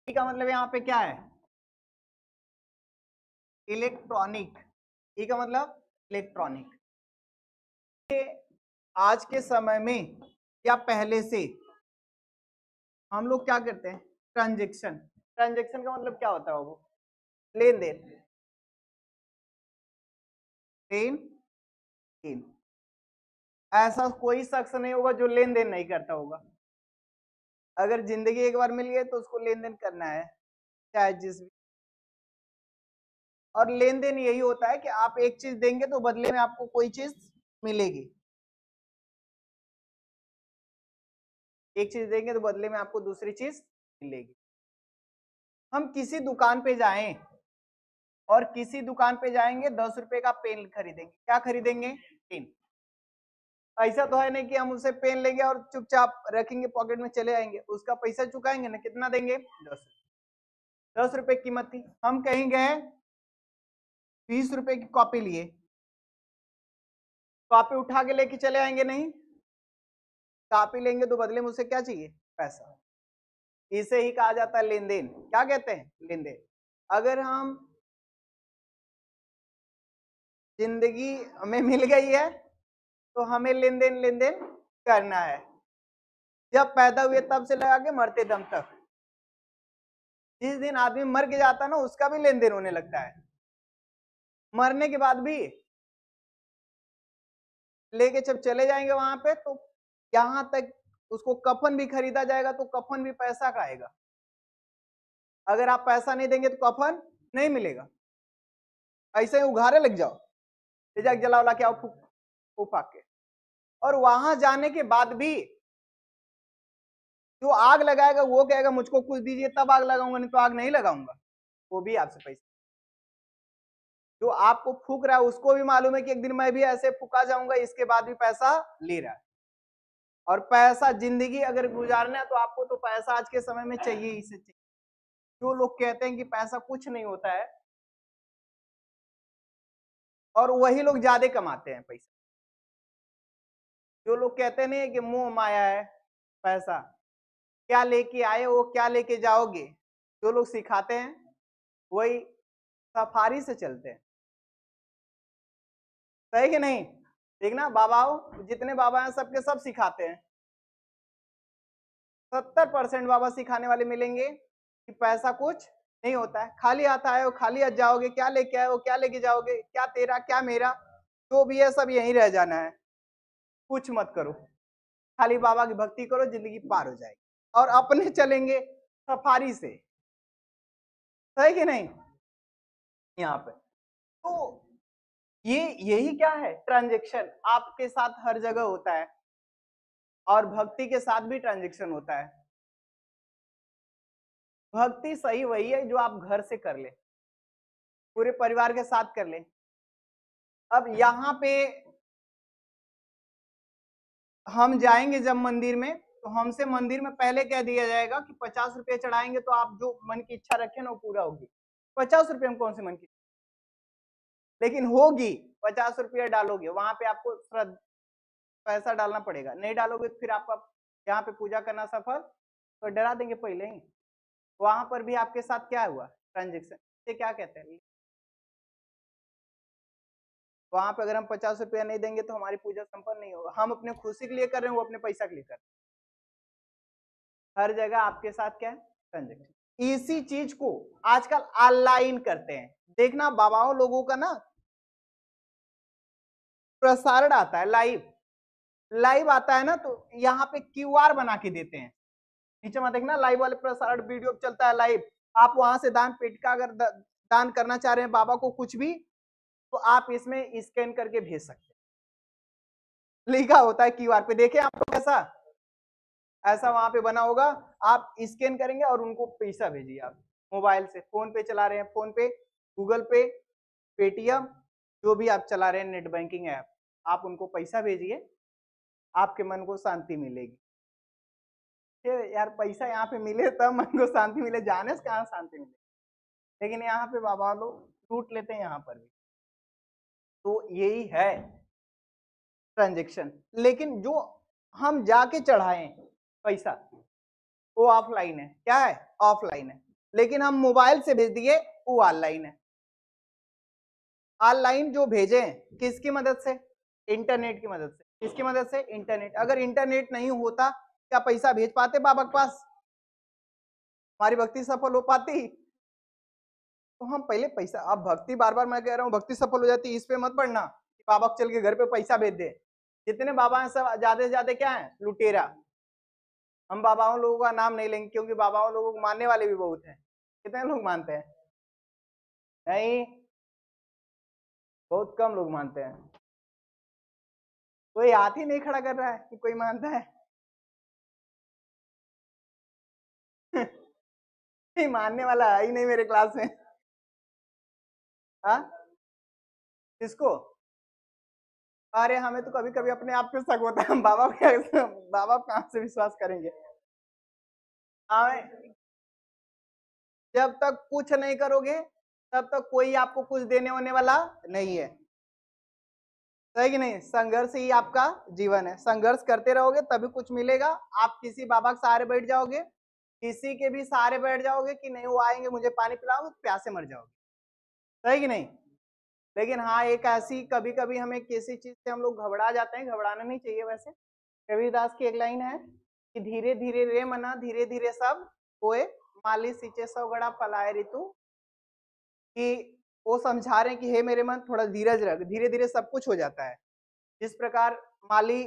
ई का मतलब यहाँ पे क्या है, इलेक्ट्रॉनिक। ई का मतलब इलेक्ट्रॉनिक। आज के समय में या पहले से हम लोग क्या करते हैं, ट्रांजेक्शन। ट्रांजेक्शन का मतलब क्या होता है वो, लेन देन, लेन देन। ऐसा कोई शख्स नहीं होगा जो लेन देन नहीं करता होगा। अगर जिंदगी एक बार मिल गई तो उसको लेन देन करना है, चाहे जिस भी। और लेन देन यही होता है कि आप एक चीज देंगे तो बदले में आपको कोई चीज मिलेगी। एक चीज देंगे तो बदले में आपको दूसरी चीज मिलेगी। हम किसी दुकान पे जाएं और किसी दुकान पे जाएंगे 10 रुपए का पेन खरीदेंगे, क्या खरीदेंगे, पेन। ऐसा तो है नहीं कि हम उसे पेन लेंगे और चुपचाप रखेंगे पॉकेट में चले आएंगे, उसका पैसा चुकाएंगे ना, कितना देंगे, 10 रुपए कीमत थी। हम कहीं गए 20 रुपए की कॉपी लिए, कॉपी उठा के लेके चले आएंगे नहीं, कॉपी लेंगे तो बदले में उसे क्या चाहिए, पैसा। इसे ही कहा जाता है लेन देन। क्या कहते हैं, लेन देन। अगर हम जिंदगी हमें मिल गई है तो हमें लेन देन करना है, जब पैदा हुए तब से लगा के मरते दम तक। जिस दिन आदमी मर के जाता है ना, उसका भी लेन देन होने लगता है। मरने के बाद भी लेके जब चले जाएंगे वहां पे, तो यहां तक उसको कफन भी खरीदा जाएगा तो कफन भी पैसा का आएगा। अगर आप पैसा नहीं देंगे तो कफन नहीं मिलेगा। ऐसे ही उघारे लग जाओ, ले जाके जला उला के आओ, फूक फाक के। और वहां जाने के बाद भी जो आग लगाएगा वो कहेगा मुझको कुछ दीजिए तब आग लगाऊंगा, नहीं तो आग नहीं लगाऊंगा। वो भी आपसे पैसा। जो आपको फूक रहा है उसको भी मालूम है कि एक दिन मैं भी ऐसे फूका जाऊंगा, इसके बाद भी पैसा ले रहा है। और पैसा जिंदगी अगर गुजारना है तो आपको तो पैसा आज के समय में चाहिए ही से चाहिए। जो लोग कहते हैं कि पैसा कुछ नहीं होता है, और वही लोग ज्यादा कमाते हैं पैसा। जो लोग कहते नहीं है कि मोह माया है पैसा, क्या लेके आए हो क्या लेके जाओगे, जो लोग सिखाते हैं वही सफारी से चलते हैं। सही कि नहीं, देखना बाबाओं, जितने बाबा हैं सबके सब सिखाते हैं। 70% बाबा सिखाने वाले मिलेंगे कि पैसा कुछ नहीं होता है, खाली हाथ आए हो खाली हाथ जाओगे, क्या लेके आए हो क्या लेके जाओगे, क्या तेरा क्या मेरा, जो भी है सब यहीं रह जाना है, कुछ मत करो, खाली बाबा की भक्ति करो, जिंदगी पार हो जाएगी। और अपने चलेंगे सफारी से। सही कि नहीं, यहाँ पे तो ये यही क्या है, ट्रांजेक्शन आपके साथ हर जगह होता है। और भक्ति के साथ भी ट्रांजेक्शन होता है। भक्ति सही वही है जो आप घर से कर ले, पूरे परिवार के साथ कर ले। अब यहाँ पे हम जाएंगे जब मंदिर में, तो हमसे मंदिर में पहले कह दिया जाएगा कि 50 रुपये चढ़ाएंगे तो आप जो मन की इच्छा रखें ना वो पूरा होगी। 50 रुपये में कौन से मन की, लेकिन होगी। 50 रुपया डालोगे वहां पे आपको पैसा डालना पड़ेगा, नहीं डालोगे तो फिर आपका यहाँ पे पूजा करना सफल, तो डरा देंगे पहले ही। वहां पर भी आपके साथ क्या हुआ, ट्रांजेक्शन। ये क्या कहते हैं, वहां पे अगर हम 50 रुपया नहीं देंगे तो हमारी पूजा संपन्न नहीं होगा। हम अपने खुशी के लिए कर रहे हैं, वो अपने पैसा के लिए कर रहे हैं। हर जगह आपके साथ क्या है, ट्रांजेक्शन। इसी चीज को आजकल ऑनलाइन करते हैं। देखना बाबाओं लोगों का ना प्रसारण आता है, लाइव लाइव आता है ना, तो यहाँ पे क्यूआर बना के देते हैं। नीचे में देखना लाइव वाले प्रसारण वीडियो चलता है लाइव। आप वहां से दान पेट का अगर दान करना चाह रहे हैं बाबा को कुछ भी, तो आप इसमें स्कैन करके भेज सकते हैं। लिखा होता है क्यूआर पे, देखे आप लोग ऐसा ऐसा वहां पे बना होगा। आप स्कैन करेंगे और उनको पैसा भेजिए। आप मोबाइल से फोन पे चला रहे हैं, फोन पे, गूगल पे, पेटीएम, जो भी आप चला रहे हैं नेट बैंकिंग ऐप, आप उनको पैसा भेजिए, आपके मन को शांति मिलेगी। यार पैसा यहाँ पे मिले तब मन को शांति मिले, जाने से कहाँ शांति मिले। लेकिन यहाँ पे बाबा लोग लूट लेते हैं यहाँ पर भी। तो यही है ट्रांजेक्शन। लेकिन जो हम जाके चढ़ाएं पैसा, वो ऑफलाइन है। क्या है, ऑफलाइन है। लेकिन हम मोबाइल से भेज दिए, वो ऑनलाइन है। ऑनलाइन जो भेजे किसकी मदद से? इंटरनेट की मदद से। किसकी मदद से? इंटरनेट। अगर इंटरनेट नहीं होता क्या पैसा भेज पाते बाबा के पास? हमारी भक्ति सफल हो पाती? तो हम पहले पैसा, अब भक्ति बार बार मैं कह रहा हूँ भक्ति सफल हो जाती, इस पे मत पढ़ना कि बाबा चल के घर पे पैसा भेज दे। जितने बाबा हैं सब ज्यादा से ज्यादा क्या है? लुटेरा। हम बाबाओं लोगों का नाम नहीं लेंगे क्योंकि बाबाओं लोगों को मानने वाले भी बहुत हैं। कितने लोग मानते हैं? नहीं, बहुत कम लोग मानते हैं। कोई हाथ ही नहीं खड़ा कर रहा है कि कोई मानता है। नहीं, मानने वाला है ही नहीं मेरे क्लास में। हाँ, किसको? अरे हमें तो कभी कभी अपने आप पे शक होता है, हम बाबा क्या, बाबा कहाँ से विश्वास करेंगे? हमें जब तक कुछ नहीं करोगे तब तक कोई आपको कुछ देने होने वाला नहीं है। सही कि नहीं? संघर्ष ही आपका जीवन है, संघर्ष करते रहोगे तभी कुछ मिलेगा। आप किसी बाबा के सहारे बैठ जाओगे, किसी के भी सहारे बैठ जाओगे कि नहीं वो आएंगे मुझे पानी पिलाओगे, प्यासे मर जाओगे। सही कि नहीं? लेकिन हाँ, एक ऐसी कभी कभी हमें किसी चीज से हम लोग घबरा जाते हैं, घबराना नहीं चाहिए। वैसे कबीरदास की एक लाइन है कि धीरे धीरे रे मना धीरे धीरे सब होए, माली सींचे सौ गड़ा फलाए ऋतु। कि वो समझा रहे हैं कि हे मेरे मन थोड़ा धीरज रख, धीरे धीरे सब कुछ हो जाता है। जिस प्रकार माली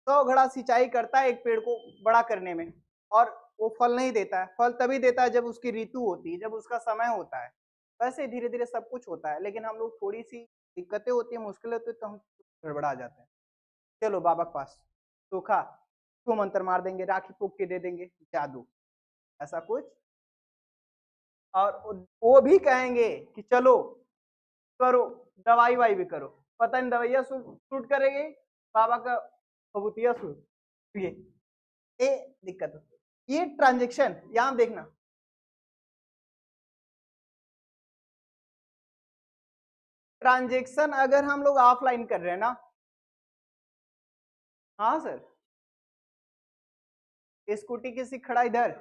100 घड़ा सिंचाई करता है एक पेड़ को बड़ा करने में, और वो फल नहीं देता है, फल तभी देता है जब उसकी ऋतु होती है, जब उसका समय होता है। वैसे धीरे धीरे सब कुछ होता है, लेकिन हम लोग थोड़ी सी दिक्कतें होती है, मुश्किलें होती है तो हम गड़बड़ा जाते हैं। चलो बाबा के पास, सूखा तो मंत्र मार देंगे, राखी फूक के दे देंगे, जादू, ऐसा कुछ। और वो भी कहेंगे कि चलो करो, दवाई वाई भी करो, पता नहीं दवाइयाँ सूट करेगी, बाबा का भभूतिया सूट। ये दिक्कत है। ये ट्रांजेक्शन यहां देखना, ट्रांजेक्शन अगर हम लोग ऑफलाइन कर रहे हैं ना। हाँ सर, स्कूटी किसी खड़ा इधर,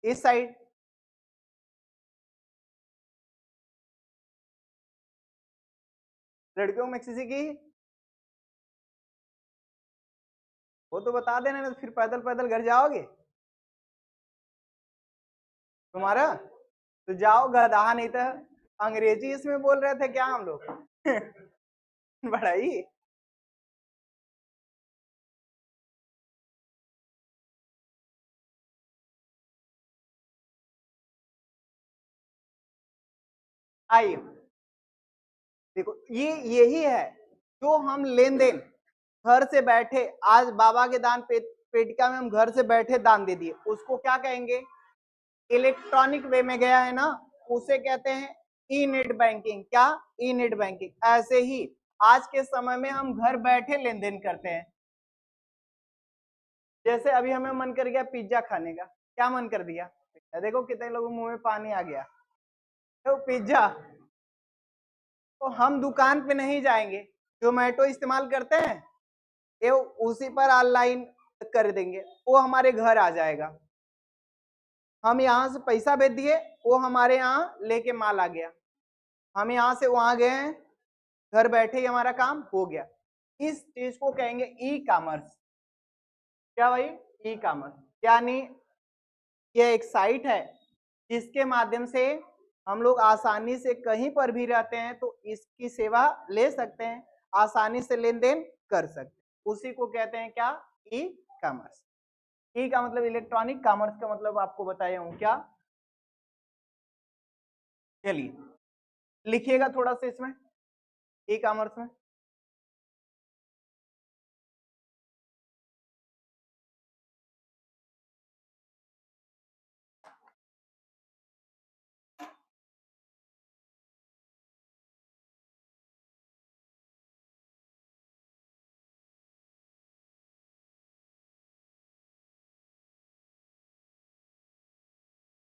इस साइड, लड़कियों में किसी की, वो तो बता देना, नहीं तो फिर पैदल पैदल घर जाओगे तुम्हारा। तो जाओ गधा, नहीं तो अंग्रेजी इसमें बोल रहे थे क्या हम लोग? बड़ा ही आइए देखो, ये यही है जो हम लेन देन घर से बैठे, आज बाबा के दान पेटिका में हम घर से बैठे दान दे दिए, उसको क्या कहेंगे? इलेक्ट्रॉनिक वे में गया है ना, उसे कहते हैं ई नेट बैंकिंग। क्या? E net banking. ऐसे ही आज के समय में हम घर बैठे लेन देन करते हैं। जैसे अभी हमें मन कर गया पिज्जा खाने का, क्या मन कर दिया? देखो कितने लोगों मुंह में पानी आ गया, तो पिज्जा। तो हम दुकान पे नहीं जाएंगे, जोमेटो इस्तेमाल करते हैं, ये उसी पर ऑनलाइन कर देंगे, वो हमारे घर आ जाएगा। हम यहाँ से पैसा भेज दिए, वो हमारे यहाँ लेके माल आ गया, हम यहाँ से वहां गए हैं, घर बैठे ही हमारा काम हो गया। इस चीज को कहेंगे ई कॉमर्स। क्या भाई? E commerce. यानी ये एक साइट है जिसके माध्यम से हम लोग आसानी से कहीं पर भी रहते हैं तो इसकी सेवा ले सकते हैं, आसानी से लेन देन कर सकते हैं। उसी को कहते हैं क्या? E commerce. ई का मतलब इलेक्ट्रॉनिक, कॉमर्स का मतलब आपको बताया हूं क्या। चलिए लिखिएगा थोड़ा सा इसमें, ई कॉमर्स में।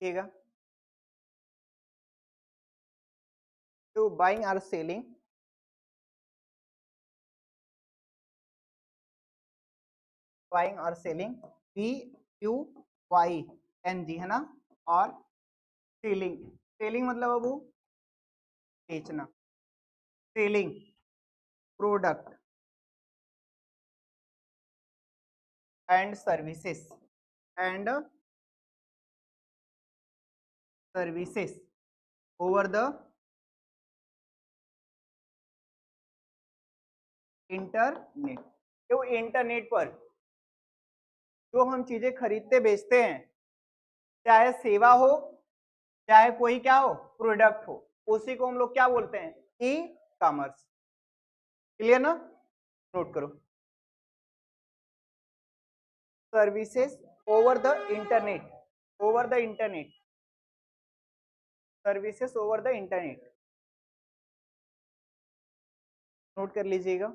लिखिएगा, to buying or selling buying और सेलिंग, BUYNG है ना, और सेलिंग, सेलिंग मतलब अब बेचना, selling product and services, and services over the internet. तो इंटरनेट पर जो हम चीजें खरीदते बेचते हैं, चाहे सेवा हो चाहे कोई क्या हो प्रोडक्ट हो, उसी को हम लोग क्या बोलते हैं, ई कॉमर्स। क्लियर ना, नोट करो, services over the internet, over the internet, services over the internet, note कर लीजिएगा।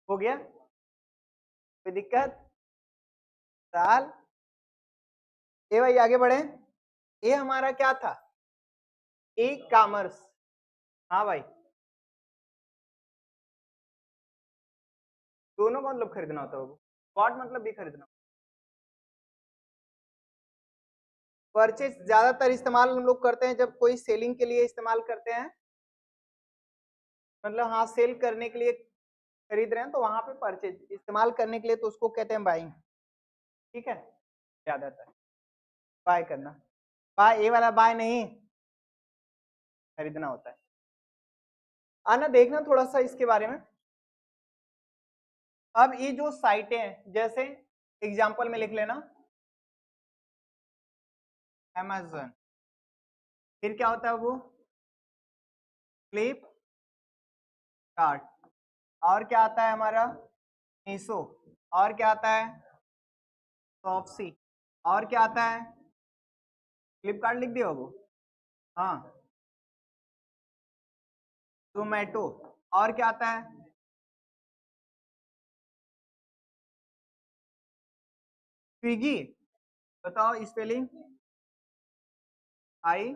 हो गया, कोई दिक्कत? साल ए भाई आगे बढ़े। ये हमारा क्या था, ई कॉमर्स। हाँ भाई, दोनों का मतलब खरीदना होता है, व्हाट मतलब भी खरीदना। परचेज ज्यादातर इस्तेमाल हम लोग करते हैं जब कोई सेलिंग के लिए इस्तेमाल करते हैं, मतलब हाँ सेल करने के लिए खरीद रहे हैं तो वहां पे परचेज इस्तेमाल करने के लिए तो उसको कहते हैं बाइंग। ठीक है, ज्यादातर बाय करना, बाय ये वाला बाय नहीं, खरीदना होता है। आना देखना थोड़ा सा इसके बारे में। अब ये जो साइटें हैं, जैसे एग्जांपल में लिख लेना अमेज़न, फिर क्या होता है वो फ्लिपकार्ट, और क्या आता है हमारा मीशो, और क्या आता है शॉप्सी, और क्या आता है फ्लिपकार्ट लिख दिया वो, हाँ जोमेटो, और क्या आता है स्विगी, बताओ spelling I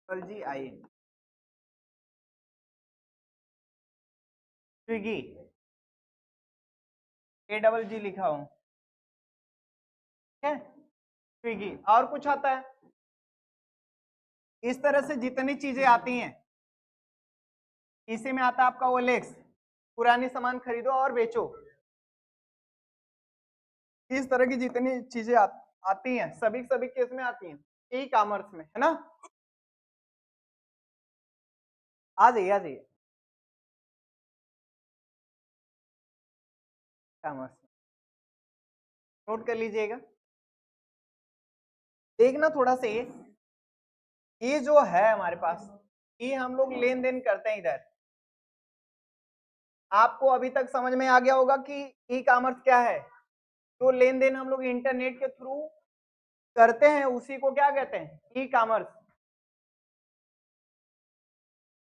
G I, Swiggy AGG लिखा हूं, ठीक है स्विगी। और कुछ आता है, इस तरह से जितनी चीजें आती हैं, इसी में आता है आपका OLX, पुरानी सामान खरीदो और बेचो। इस तरह की जितनी चीजें आती हैं, सभी सभी केस में आती हैं, ई कॉमर्स में, है ना। आ जाइए आ जाइए, कॉमर्स नोट कर लीजिएगा। देखना थोड़ा सा ये जो है हमारे पास, ये हम लोग लेन देन करते हैं इधर। आपको अभी तक समझ में आ गया होगा कि ई कॉमर्स क्या है। जो लेन देन हम लोग इंटरनेट के थ्रू करते हैं उसी को क्या कहते हैं, e commerce.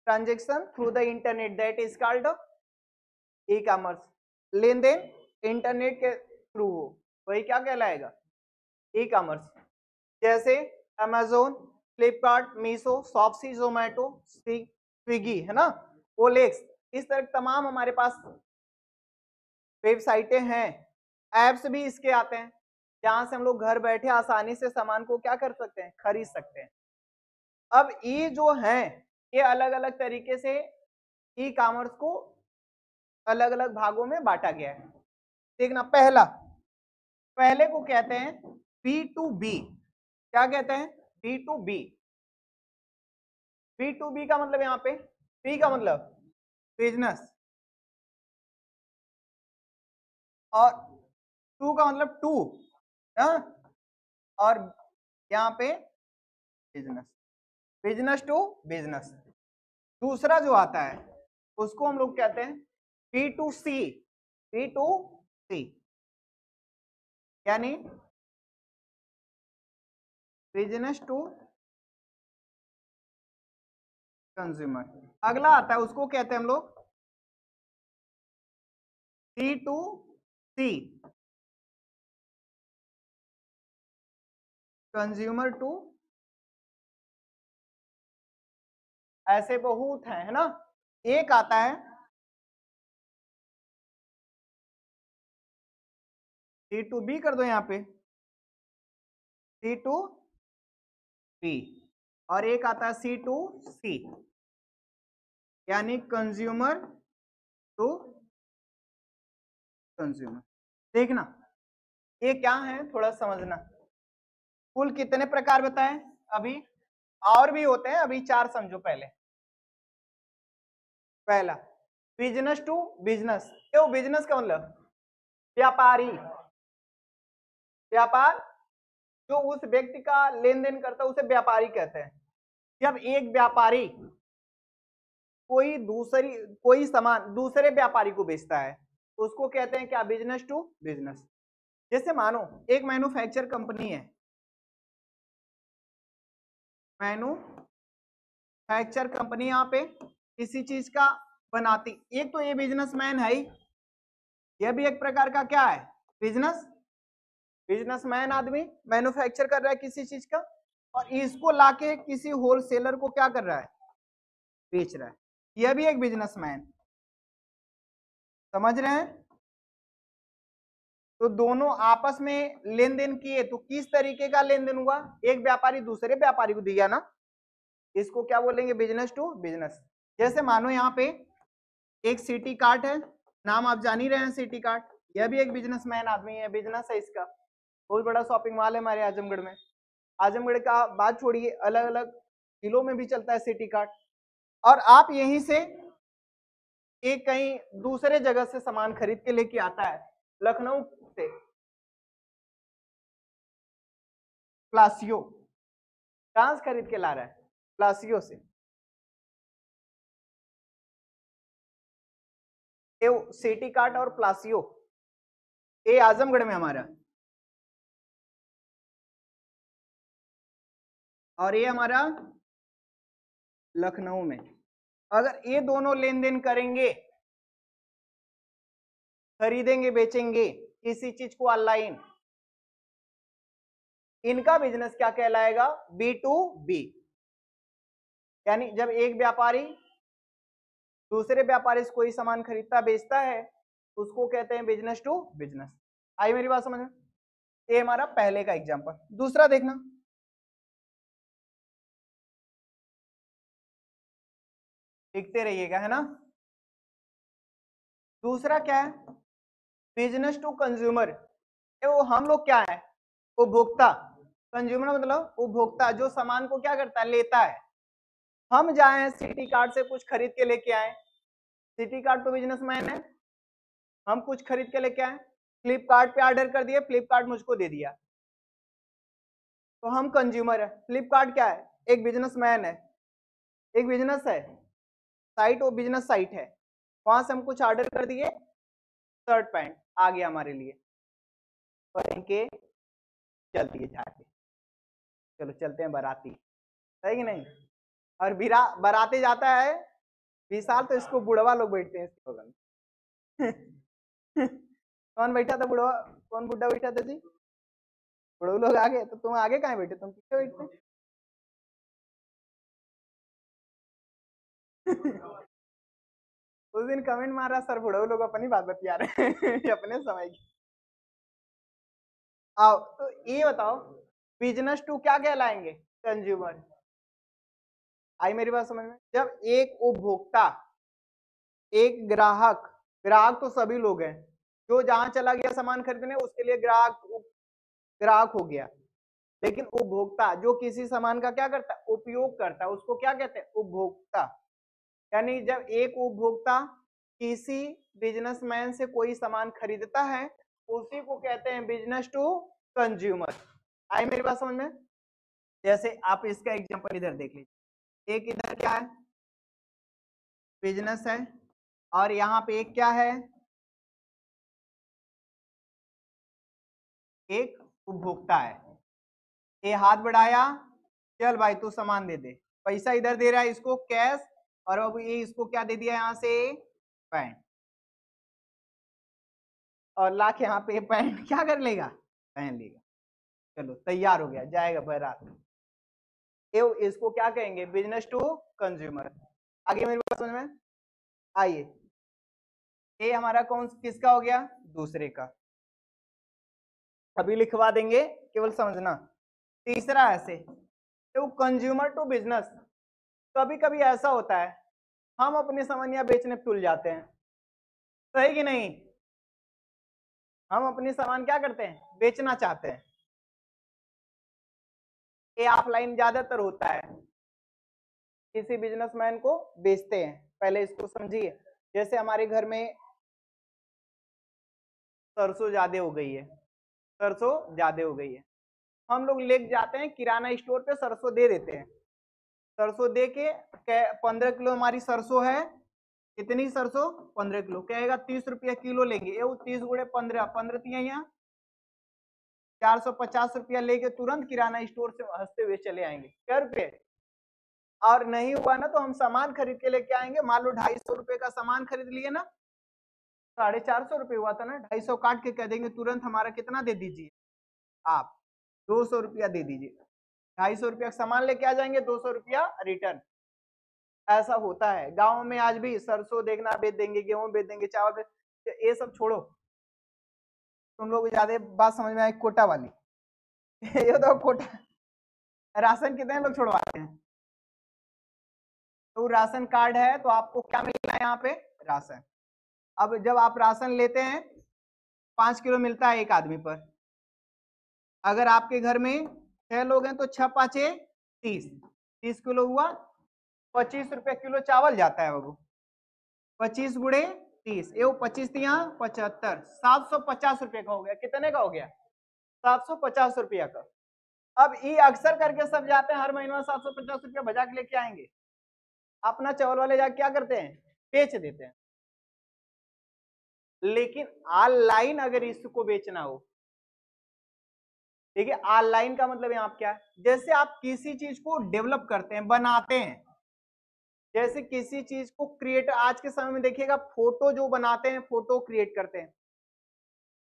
Transaction through the internet, that is called e commerce. लेन देन इंटरनेट के थ्रू हो, वही क्या कहलाएगा, ई कॉमर्स। जैसे अमेजोन, फ्लिपकार्ट, मीशो, शॉप्सी, जोमेटो, स्विगी, है ना, ओलेक्स, इस तरह तमाम हमारे पास वेबसाइटें हैं, एप्स भी इसके आते हैं, जहां से हम लोग घर बैठे आसानी से सामान को क्या कर सकते हैं, खरीद सकते हैं। अब ये जो है, ये अलग अलग तरीके से ई कॉमर्स को अलग अलग भागों में बांटा गया है। देखना, पहले को कहते हैं B2B। क्या कहते हैं, B2B। B2B का मतलब यहाँ पे, B का मतलब बिजनेस, और टू का मतलब टू, और यहाँ पे बिजनेस, बिजनेस टू बिजनेस। दूसरा जो आता है उसको हम लोग कहते हैं B2C, B2C। यानी बिजनेस टू कंज्यूमर। अगला आता है, उसको कहते हैं हम लोग सी टू सी, कंज्यूमर टू, ऐसे बहुत है ना। एक आता है सी टू बी, कर दो यहाँ पे सी टू बी, और एक आता है सी टू सी, यानी कंज्यूमर टू कंज्यूमर। देखना ये क्या है, थोड़ा समझना। कुल कितने प्रकार बताएं अभी, और भी होते हैं, अभी 4 समझो पहले। पहला बिजनेस टू बिजनेस, क्यों बिजनेस का मतलब व्यापारी, व्यापार, जो उस व्यक्ति का लेन देन करता है उसे व्यापारी कहते हैं। जब एक व्यापारी कोई सामान दूसरे व्यापारी को बेचता है उसको कहते हैं क्या, बिजनेस टू बिजनेस। जैसे मानो एक मैन्युफैक्चर कंपनी है, मैन्युफैक्चर कंपनी यहाँ पे किसी चीज का बनाती, एक तो ये बिजनेसमैन है ही, यह भी एक प्रकार का क्या है, बिजनेसमैन आदमी मैन्युफैक्चर कर रहा है किसी चीज का, और इसको लाके किसी होलसेलर को क्या कर रहा है, बेच रहा है, यह भी एक बिजनेसमैन। समझ रहे हैं। तो दोनों आपस में लेन देन किए, तो किस तरीके का लेन देन हुआ, एक व्यापारी दूसरे व्यापारी को दिया ना, इसको क्या बोलेंगे, बिजनेस टू बिजनेस। जैसे मानो यहाँ पे एक सिटी कार्ट है, नाम आप जान ही रहे हैं सिटी कार्ट, यह भी एक बिजनेसमैन आदमी है, बिजनेस है इसका, बहुत बड़ा शॉपिंग मॉल है हमारे आजमगढ़ में। आजमगढ़ का बात छोड़िए, अलग अलग जिलों में भी चलता है सिटी कार्ट। और आप यहीं से एक कहीं दूसरे जगह से सामान खरीद के लेके आता है, लखनऊ से प्लासियो, कहां से खरीद के ला रहा है, प्लासियो से, ये सिटी कार्ट और प्लासियो ये आजमगढ़ में हमारा, और ये हमारा लखनऊ में। अगर ये दोनों लेन देन करेंगे, खरीदेंगे बेचेंगे किसी चीज को ऑनलाइन, इनका बिजनेस क्या कहलाएगा, बी टू बी। यानी जब एक व्यापारी दूसरे व्यापारी से कोई सामान खरीदता बेचता है उसको कहते हैं बिजनेस टू बिजनेस। आई मेरी बात समझ में। ये हमारा पहले का एग्जांपल। दूसरा देखना, लिखते रहिएगा है ना। दूसरा क्या है, बिजनेस टू कंज्यूमर। वो हम लोग क्या है, उपभोक्ता, कंज्यूमर मतलब उपभोक्ता, जो सामान को क्या करता है, लेता है। हम जाए सिटी कार्ड से कुछ खरीद के लेके आए, सिटी कार्ड तो बिजनेसमैन है, हम कुछ खरीद के लेके आए, फ्लिपकार्ट पे ऑर्डर कर दिए, फ्लिपकार्ट मुझको दे दिया, तो हम कंज्यूमर है। फ्लिपकार्ट क्या है, एक बिजनेसमैन है, एक बिजनेस है, साइट वो बिजनेस साइट है, वहां से हम कुछ ऑर्डर कर दिए, शर्ट पैंट आ गया हमारे लिए, पहन के चल दिए जाके, चलो चलते हैं बाराती, सही कि नहीं। और बाराती जाता है विशाल, तो इसको बुढ़वा लोग बैठते हैं इसके बगल में कौन बैठा था बुढ़वा, कौन बुढ़ा बैठा था जी, बुढ़ऊ लोग आगे, तो तुम आगे कहाँ बैठे, तुम पीछे बैठते उस दिन कमेंट मारा, सर बुढ़ऊ लोग अपनी बात बतिया रहे हैं अपने समय की। आओ तो ये बताओ, बिजनेस टू क्या कहलाएंगे, कंज्यूमर। आई मेरी बात समझ में। जब एक उपभोक्ता, एक ग्राहक, ग्राहक तो सभी लोग हैं, जो जहां चला गया सामान खरीदने उसके लिए ग्राहक, ग्राहक हो गया। लेकिन उपभोक्ता जो किसी सामान का क्या करता है, उपयोग करता है, उसको क्या कहते हैं, उपभोक्ता। यानी जब एक उपभोक्ता किसी बिजनेसमैन से कोई सामान खरीदता है उसी को कहते हैं बिजनेस टू कंज्यूमर। आई मेरी बात समझ में। जैसे आप इसका एग्जांपल इधर देख लीजिए, एक इधर क्या है, बिजनेस है, और यहाँ पे एक क्या है, एक उपभोक्ता है। ये हाथ बढ़ाया, चल भाई तू सामान दे दे, पैसा इधर दे रहा है इसको कैश, और अब ये इसको क्या दे दिया यहाँ से, पैंट, और ला के यहाँ पे पैंट क्या कर लेगा, पहन लेगा। चलो तैयार हो गया, जाएगा बारात। इसको क्या कहेंगे, बिजनेस टू कंज्यूमर। आगे मेरी बात समझ में आइए, ये हमारा कौन किसका हो गया, दूसरे का, अभी लिखवा देंगे, केवल समझना। तीसरा ऐसे तो कंज्यूमर टू बिजनेस। कभी कभी ऐसा होता है हम अपनी सामानियां बेचने तुल जाते हैं, सही कि नहीं, हम अपनी सामान क्या करते हैं, बेचना चाहते हैं। ये ऑफलाइन ज्यादातर होता है, किसी बिजनेसमैन को बेचते हैं। पहले इसको समझिए, जैसे हमारे घर में सरसों ज्यादा हो गई है, सरसों ज्यादा हो गई है, हम लोग ले जाते हैं किराना स्टोर पे, सरसों दे देते हैं। सरसों दे के 15 किलो हमारी सरसों है, कितनी सरसों, 15 किलो, कहेगा 30 रुपया किलो लेंगे। ये 30 गुणे 15, 15 यहाँ 450 रुपया लेके तुरंत किराना स्टोर से हंसते हुए चले आएंगे, क्या रुपये। और नहीं हुआ ना तो हम सामान खरीद के लेके आएंगे, मान लो 250 रुपए का सामान खरीद लिए ना, 450 रुपये हुआ था ना, 250 काट के कह देंगे तुरंत हमारा कितना दे दीजिए आप, 200 रुपया दे दीजिए। 250 रुपया सामान लेके आ जाएंगे, 200 रुपया रिटर्न। ऐसा होता है गांव में आज भी, सरसों देखना बेच देंगे, गेहूं बेच देंगे, चावल बेच, ये सब छोड़ो, तुम लोग ज्यादा बात समझ में आई, कोटा वाली ये तो कोटा, राशन कितने लोग छुड़वाते हैं, तो राशन कार्ड है तो आपको क्या मिलना है यहाँ पे, राशन। अब जब आप राशन लेते हैं 5 किलो मिलता है एक आदमी पर, अगर आपके घर में 6 लोग हैं तो 6 पाँचे 30, 30 किलो हुआ, 25 रुपये किलो चावल जाता है बाबू, 25 गुणे 30, ये 25 यहाँ 75, 750 रुपये का हो गया। कितने का हो गया, 750 रुपया का। अब ये अक्सर करके सब जाते हैं हर महीने में 750 रुपया बजा के लेके आएंगे, अपना चावल वाले जाके क्या करते हैं, बेच देते हैं। लेकिन ऑनलाइन अगर इसको बेचना हो, देखिए ऑनलाइन का मतलब यहाँ क्या है, जैसे आप किसी चीज को डेवलप करते हैं, बनाते हैं, जैसे किसी चीज को क्रिएट, आज के समय में देखिएगा फोटो जो बनाते हैं, फोटो क्रिएट करते हैं,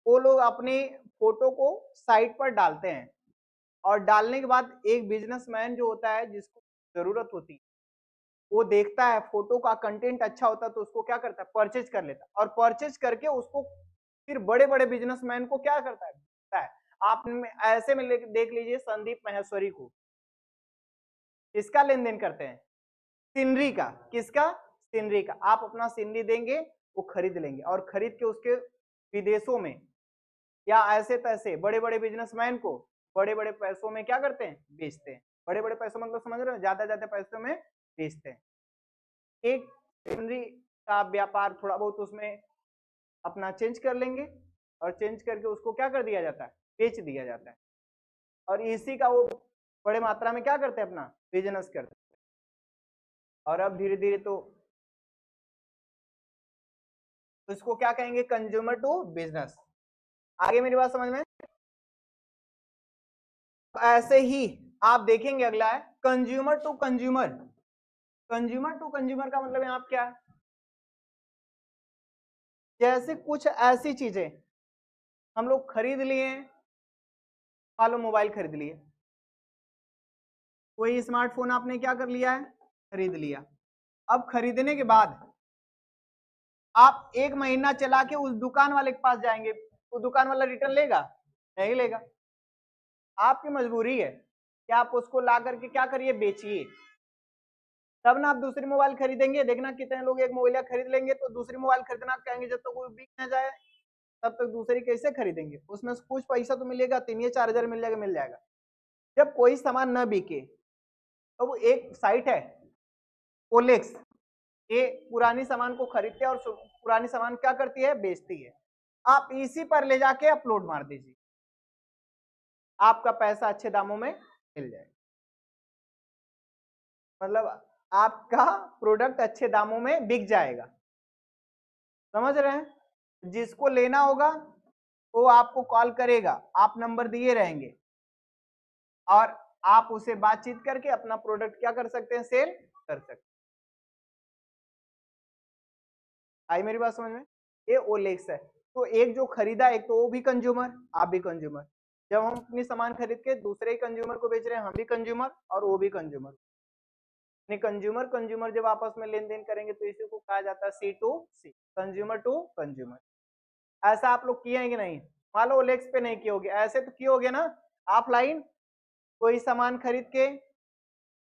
वो लोग अपनी फोटो को साइट पर डालते हैं, और डालने के बाद एक बिजनेसमैन जो होता है जिसको जरूरत होती है, वो देखता है फोटो का कंटेंट अच्छा होता है तो उसको क्या करता है, परचेज कर लेता है, और परचेज करके उसको फिर बड़े बड़े बिजनेसमैन को क्या करता है, बेचता है। आप ऐसे में देख लीजिए संदीप महेश्वरी को, किसका लेन देन करते हैं, सीनरी का, किसका, सीनरी का। आप अपना सीनरी देंगे वो खरीद लेंगे, और खरीद के उसके विदेशों में या ऐसे तैसे बड़े बड़े बिजनेसमैन को बड़े बड़े पैसों में क्या करते हैं, बेचते हैं। बड़े बड़े पैसों मतलब समझ रहे हो, ज्यादा ज्यादा पैसों में बेचते हैं। एक सीनरी का व्यापार थोड़ा बहुत उसमें अपना चेंज कर लेंगे, और चेंज करके उसको क्या कर दिया जाता है, बेच दिया जाता है, और इसी का वो बड़े मात्रा में क्या करते हैं, अपना बिजनेस करते हैं। और अब धीरे धीरे तो इसको क्या कहेंगे, कंज्यूमर टू बिजनेस। आगे मेरी बात समझ में, ऐसे ही आप देखेंगे अगला है consumer to consumer. Consumer to consumer का मतलब यहाँ क्या है, जैसे कुछ ऐसी चीजें हम लोग खरीद लिए, मान लो मोबाइल खरीद लिए, कोई स्मार्टफोन आपने क्या कर लिया है, खरीद लिया। अब खरीदने के बाद आप 1 महीना चला के उस दुकान वाले के पास जाएंगे, वो दुकान वाला रिटर्न लेगा, नहीं लेगा। आपकी मजबूरी है कि आप उसको ला करके क्या करिए, बेचिए, तब ना आप दूसरी मोबाइल खरीदेंगे। देखना कितने लोग एक मोबाइल खरीद लेंगे तो दूसरी मोबाइल खरीदना कहेंगे, जब तक वो बिक न जाए तब तक दूसरी कैसे खरीदेंगे, उसमें से कुछ पैसा तो मिलेगा, 3 या 4 हजार मिल जाएगा, मिल जाएगा। जब कोई सामान न बिके तो वो एक साइट है ओलेक्स, ये पुरानी सामान को खरीदते हैं और पुरानी सामान क्या करती है, बेचती है। आप इसी पर ले जाके अपलोड मार दीजिए, आपका पैसा अच्छे दामों में मिल जाएगा। मतलब आपका प्रोडक्ट अच्छे दामों में बिक जाएगा, समझ रहे हैं। जिसको लेना होगा वो आपको कॉल करेगा, आप नंबर दिए रहेंगे और आप उसे बातचीत करके अपना प्रोडक्ट क्या कर सकते हैं, सेल कर सकते हैं। आई मेरी बात समझ में? ये ओलेक्स है। तो एक जो खरीदा, एक तो वो भी कंज्यूमर, आप भी कंज्यूमर। जब हम अपनी सामान खरीद के दूसरे ही कंज्यूमर को बेच रहे हैं, हम भी कंज्यूमर और वो भी कंज्यूमर। कंज्यूमर कंज्यूमर जब आपस में लेन देन करेंगे तो इसी को कहा जाता है C to C, consumer to consumer. ऐसा आप लोग किए हैं कि नहीं? मान लो ओलेक्स पे नहीं किए होगे, ऐसे तो किए होगे ना ऑफलाइन। कोई सामान खरीद के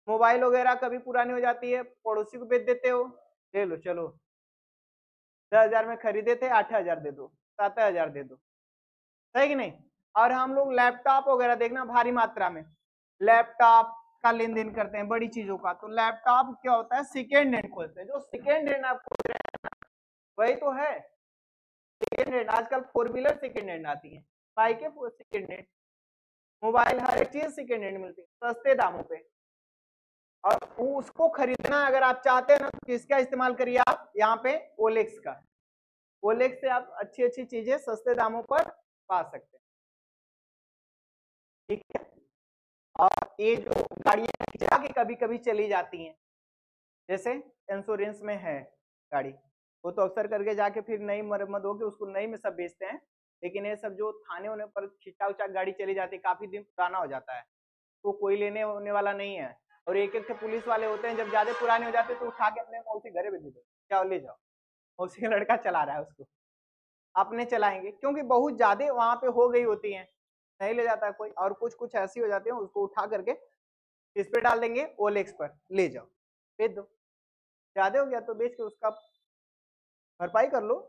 मोबाइल वगैरह कभी पुरानी हो जाती है, पड़ोसी को बेच देते हो, ले लो चलो 10,000 में खरीदे थे, 8,000 दे दो, 7,000 दे दो, सही कि नहीं? और हम लोग लैपटॉप वगैरह देखना भारी मात्रा में लैपटॉप का लेन देन करते हैं, बड़ी चीजों का। तो लैपटॉप क्या होता है, सेकेंड हैंड खोलते हैं। जो सेकेंड हैंड आप खोल रहे हैं वही तो है सेकेंड हैंड। आजकल फोर व्हीलर सेकेंड हैंड आती है, बाइकें सेकेंड हैंड, मोबाइल, हर एक चीज सेकेंड हैंड मिलती है सस्ते दामों पे। और उसको खरीदना अगर आप चाहते हैं ना तो किसका इस्तेमाल करिए आप, यहाँ पे ओलेक्स का। ओलेक्स से आप अच्छी अच्छी चीजें सस्ते दामों पर पा सकते हैं, ठीक है। और ये जो गाड़ियां जाके कभी कभी चली जाती हैं, जैसे इंश्योरेंस में है गाड़ी, वो तो अक्सर करके जाके फिर नई मरम्मत होके उसको नई में सब बेचते हैं। लेकिन ये सब जो थाने होने पर खिंचा उचा गाड़ी चली जाती है, काफी दिन पुराना हो जाता है, तो कोई लेने होने वाला नहीं है। और एक एक पुलिस वाले होते हैं, जब ज्यादा पुराने हो जाते हैं तो उठा के अपने मौसी घरे भेज देते, क्या ले जाओ, मौसी का लड़का चला रहा है उसको, अपने चलाएंगे, क्योंकि बहुत ज्यादा वहां पे हो गई होती है, नहीं ले जाता कोई। और कुछ कुछ ऐसी हो जाती है, उसको उठा करके इस पे डाल देंगे, ओलेक्स पर ले जाओ, बेच दो, ज्यादा हो गया तो बेच के उसका भरपाई कर लो,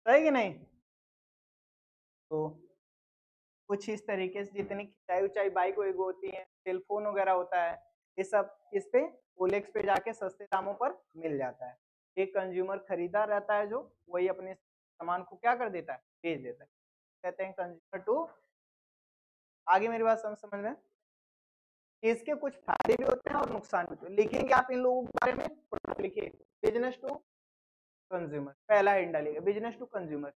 सही कि नहीं? तो कुछ इस तरीके से जितनी खिंचाई उचाई बाइक वाइक होती है, सेलफोन वगैरह होता है, ये सब इस पे ओलेक्स पे जाके सस्ते दामों पर मिल जाता है। एक कंज्यूमर खरीदा रहता है जो, वही अपने सामान को क्या कर देता है, बेच देता है, कहते हैं कंज्यूमर टू। आगे मेरी बात समझ में? इसके कुछ फायदे भी होते हैं और नुकसान भी होते हैं। लिखेंगे आप इन लोगों के बारे में, लिखिए बिजनेस टू कंज्यूमर, पहला हेड डालिएगा बिजनेस टू कंज्यूमर।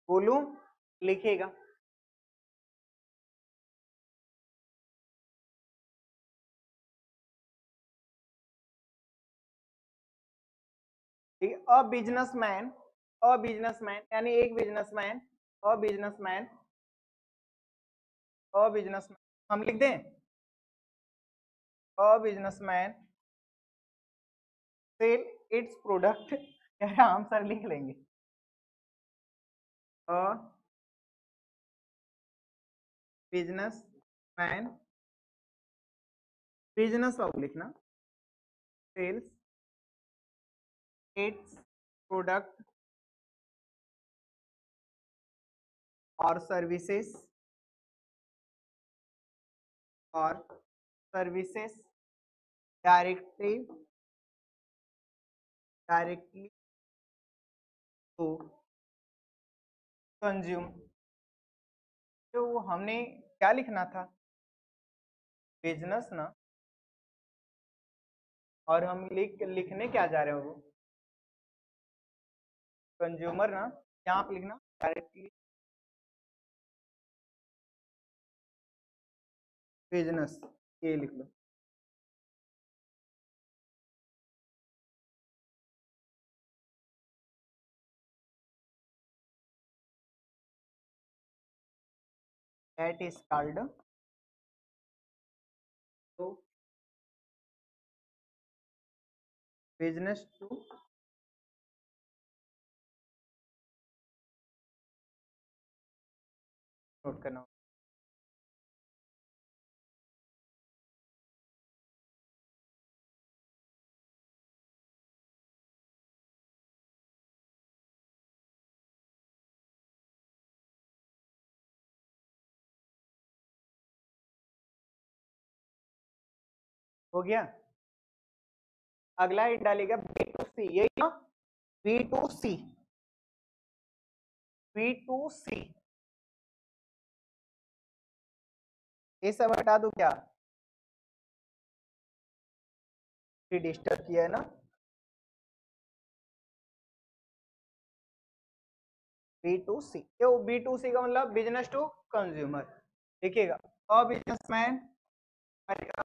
बोलूं, लिखिएगा। ठीक है, अ बिजनेसमैन, अ बिजनेसमैन यानी एक businessman, a businessman, a businessman, हम लिख दें a businessman sell its product, हम सर लिख लेंगे अ बिजनेसमैन, बिजनेस वाला लिखना, सेल्स इट्स प्रोडक्ट और सर्विसेज, और services directly, directly to consume. तो वो हमने क्या लिखना था, बिजनेस ना, और हम लिखने क्या जा रहे हो, कंज्यूमर ना, यहाँ पे लिखना डायरेक्टली बिजनेस, ये लिख लो। दैट इज कॉल्ड, तो बिजनेस टू नोट करना। हो गया। अगला हिट डालेगा बी टू सी, यही ना, B to C, B to C, ये सब हटा दू क्या, डिस्टर्ब किया है ना। B to C, B to C का मतलब बिजनेस टू कंज्यूमर, देखिएगा, अ बिजनेसमैन,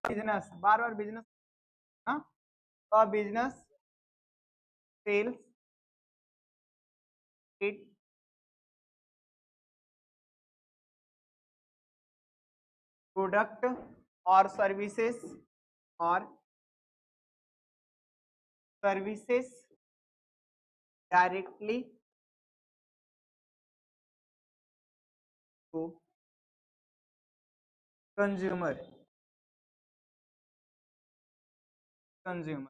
बिजनेस, बार बार business, a business sells it product और सर्विसेज, और services directly to consumer, consumer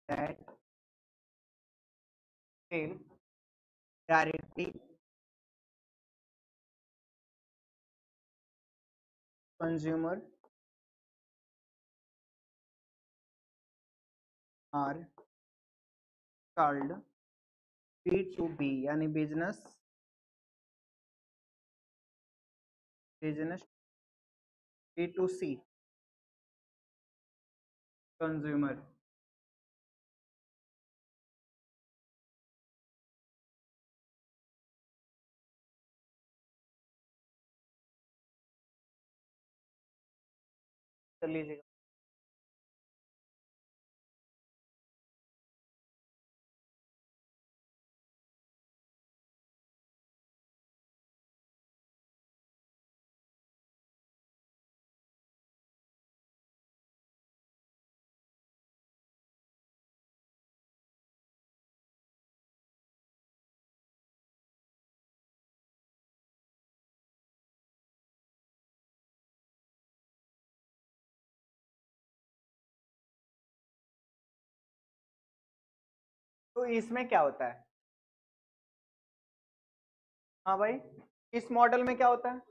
that sell directly consumer are called B2B, यानी business, business B2C consumer. कर लीजिएगा, तो इसमें क्या होता है, हाँ भाई, इस मॉडल में क्या होता है,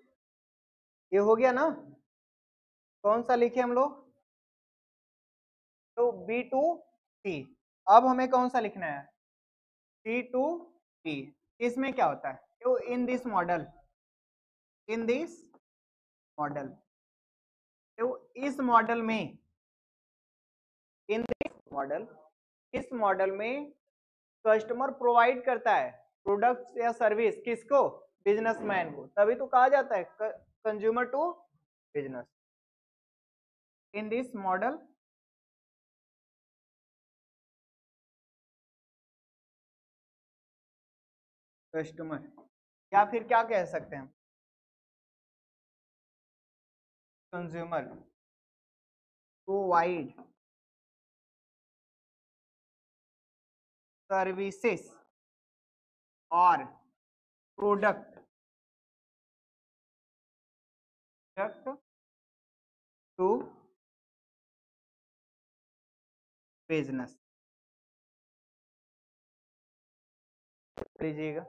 ये हो गया ना, कौन सा लिखे हम लोग, तो बी टू सी, अब हमें कौन सा लिखना है, सी टू बी। इसमें क्या होता है, तो इन this model, in this model, तो इस मॉडल में, इन दिस मॉडल, इस मॉडल में कस्टमर प्रोवाइड करता है प्रोडक्ट या सर्विस, किसको, बिजनेसमैन को, तभी तो कहा जाता है consumer to business. In this model customer, या फिर क्या कह सकते हैं, कंज्यूमर प्रोवाइड सर्विसेज और प्रोडक्ट टू बिजनेस, लीजिएगा,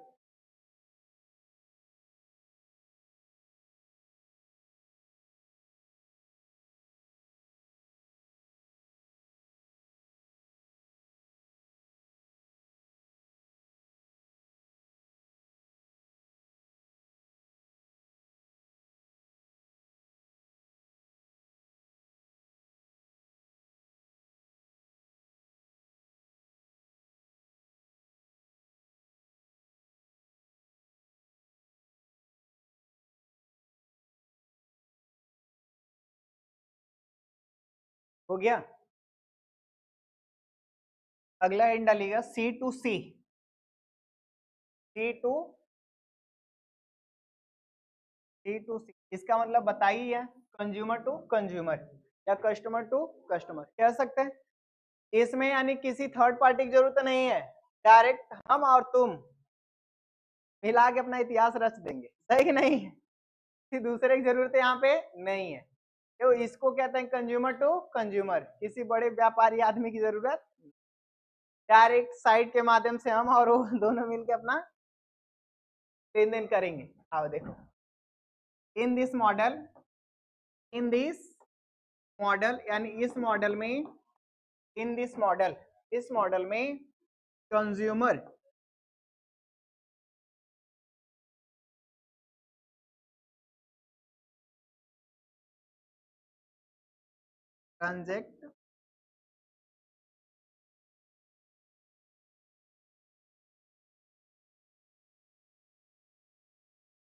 हो गया। अगला एंड डालिएगा C to C, C to C to C, इसका मतलब बताइए, कंज्यूमर टू कंज्यूमर या कस्टमर टू कस्टमर कह सकते हैं। इसमें यानी किसी थर्ड पार्टी की जरूरत नहीं है, डायरेक्ट हम और तुम मिला के अपना इतिहास रच देंगे, सही कि नहीं, किसी दूसरे की जरूरत यहाँ पे नहीं है। तो इसको कहते हैं कंज्यूमर टू कंज्यूमर, किसी बड़े व्यापारी आदमी की जरूरत, डायरेक्ट साइट के माध्यम से हम और वो दोनों मिलकर अपना लेन देन करेंगे। आओ देखो, इन दिस मॉडल यानी इस मॉडल में, इन दिस मॉडल, इस मॉडल में consumer ट्रांजेक्ट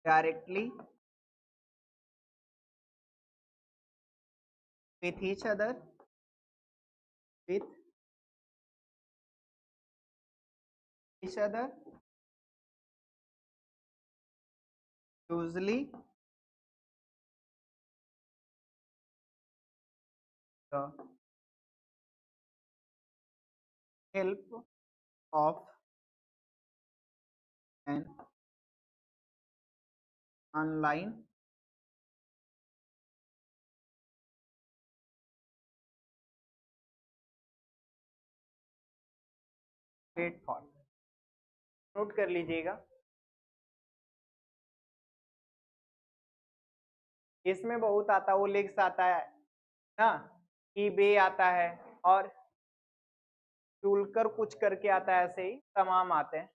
directly with each other, with each other, usually the help of an online platform. Note कर लीजिएगा, इसमें बहुत आता है, वो लिंक्स आता है ना, ईबे आता है और टूलकर कुछ करके आता है, ऐसे ही तमाम आते हैं।